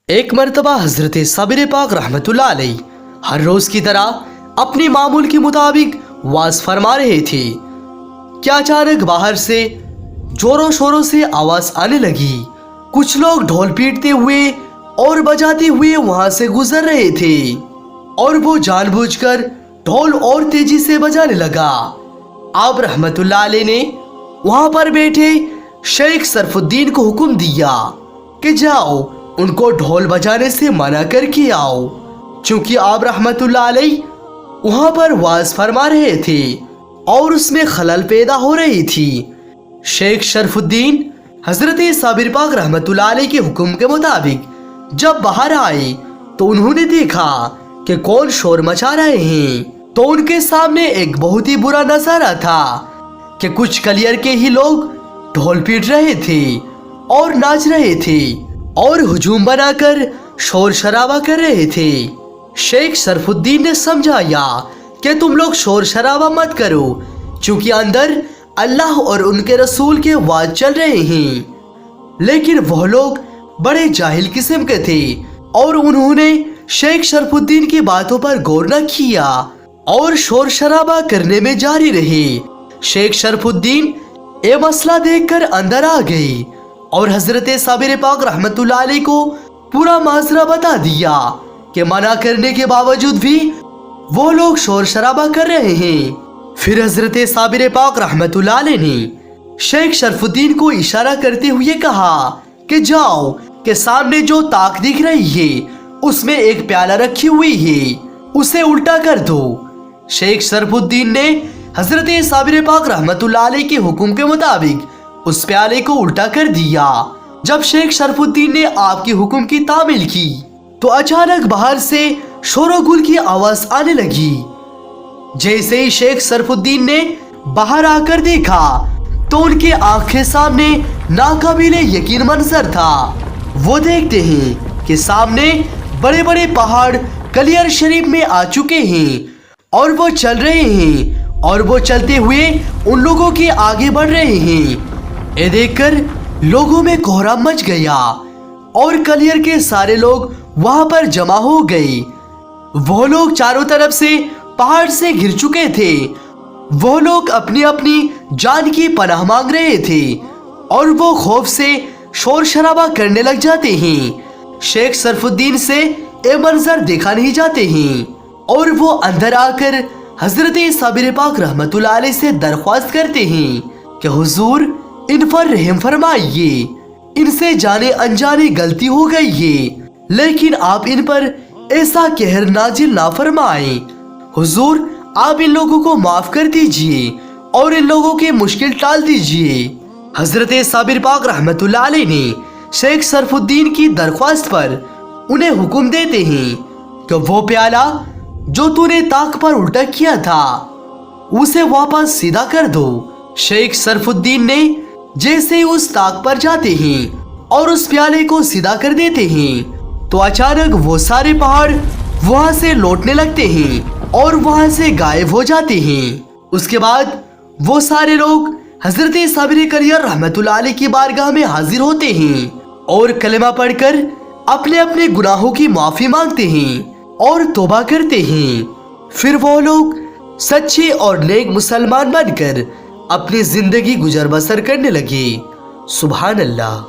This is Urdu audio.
ایک مرتبہ حضرت صابر پاک رحمتullah علیہ ہر روز کی طرح اپنے معمول کے مطابق واز فرما رہے تھے کہ اچانک باہر سے زوروں شوروں سے آواز آنے لگی۔ کچھ لوگ ڈھول پیٹتے ہوئے اور بجاتے ہوئے وہاں سے گزر رہے تھے اور وہ جان بوجھ کر ڈھول اور تیزی سے بجانے لگا۔ آپ رحمتullah علیہ نے وہاں پر بیٹھے شیخ شرف الدین کو حکم دیا کہ جاؤ ان کو ڈھول بجانے سے منع کر کے آؤ، چونکہ آپ رحمتullah علیہ وہاں پر واز فرما رہے تھے اور اس میں خلل پیدا ہو رہی تھی۔ شیخ شرف الدین حضرت صابر پاک رحمتullah علیہ کے حکم کے مطابق جب باہر آئے تو انہوں نے دیکھا کہ کون شور مچا رہے ہیں، تو ان کے سامنے ایک بہت ہی برا نظارہ تھا کہ کچھ کلیئر کے ہی لوگ ڈھول پیٹ رہے تھے اور ناچ رہے تھے اور ہجوم بنا کر شور شرابہ کر رہے تھے۔ شیخ شرف الدین نے سمجھایا کہ تم لوگ شور شرابہ مت کرو، چونکہ اندر اللہ اور ان کے رسول کے واز چل رہے ہیں۔ لیکن وہ لوگ بڑے جاہل قسم کے تھے اور انہوں نے شیخ شرف الدین کی باتوں پر غور نہ کیا اور شور شرابہ کرنے میں جاری رہے۔ شیخ شرف الدین یہ مسئلہ دیکھ کر اندر آ گئے اور حضرت صابر پاک رحمتullah علیہ کو پورا معذرہ بتا دیا کہ منع کرنے کے باوجود بھی وہ لوگ شور شرابہ کر رہے ہیں۔ پھر حضرت صابر پاک رحمتullah علیہ نے شیخ شرف الدین کو اشارہ کرتے ہوئے کہا کہ جاؤ کہ سامنے جو طاق دکھ رہی ہے اس میں ایک پیالہ رکھی ہوئی ہے، اسے الٹا کر دو۔ شیخ شرف الدین نے حضرت صابر پاک رحمتullah علیہ کے حکم کے مطابق اس پیالے کو الٹا کر دیا۔ جب شیخ شرف الدین نے آپ کے حکم کی تعمیل کی تو اچانک باہر سے شور و گل کی آواز آنے لگی۔ جیسے ہی شیخ شرف الدین نے باہر آ کر دیکھا تو ان کے آنکھ کے سامنے ناقابل یقین منظر تھا۔ وہ دیکھتے ہیں کہ سامنے بڑے بڑے پہاڑ کلیئر شریف میں آ چکے ہیں اور وہ چل رہے ہیں اور وہ چلتے ہوئے ان لوگوں کے آگے بڑھ رہے ہیں۔ یہ دیکھ کر لوگوں میں کوہرام مچ گیا اور کلیئر کے سارے لوگ وہاں پر جمع ہو گئے۔ وہ لوگ چاروں طرف سے پہاڑ سے گر چکے تھے، وہ لوگ اپنی اپنی جان کی پناہ مانگ رہے تھے اور وہ خوف سے شور شرابہ کرنے لگ جاتے ہیں۔ شیخ شرف الدین سے یہ منظر دیکھا نہیں جاتے ہیں اور وہ اندر آ کر حضرت صابر پاک رحمتullah علیہ سے درخواست کرتے ہیں کہ حضور ان پر رحم فرمائیے، ان سے جانے انجانے غلطی ہو گئی ہے، لیکن آپ ان پر ایسا قہر نازل نہ فرمائیں۔ حضور آپ ان لوگوں کو معاف کر دیجئے اور ان لوگوں کی مشکل ٹال دیجئے۔ حضرت صابر پاک رحمتullah علیہ نے شیخ شرف الدین کی درخواست پر انہیں حکم دیتے ہیں کہ وہ پیالہ جو تو نے طاق پر الٹا کیا تھا اسے واپس سیدھا کر دو۔ شیخ شرف الدین نے جیسے ہی اس طاق پر جاتے ہیں اور اس پیالے کو سیدھا کر دیتے ہیں تو اچانک وہ سارے پہاڑ وہاں سے لوٹنے لگتے ہیں اور وہاں سے غائب ہو جاتے ہیں۔ اس کے بعد وہ سارے لوگ حضرت صابر کلیئر رحمتullah علیہ کی بارگاہ میں حاضر ہوتے ہیں اور کلمہ پڑھ کر اپنے اپنے گناہوں کی معافی مانگتے ہیں اور توبہ کرتے ہیں۔ پھر وہ لوگ سچے اور نیک مسلمان بن کر اپنی زندگی گزر بسر کرنے لگے۔ سبحان اللہ۔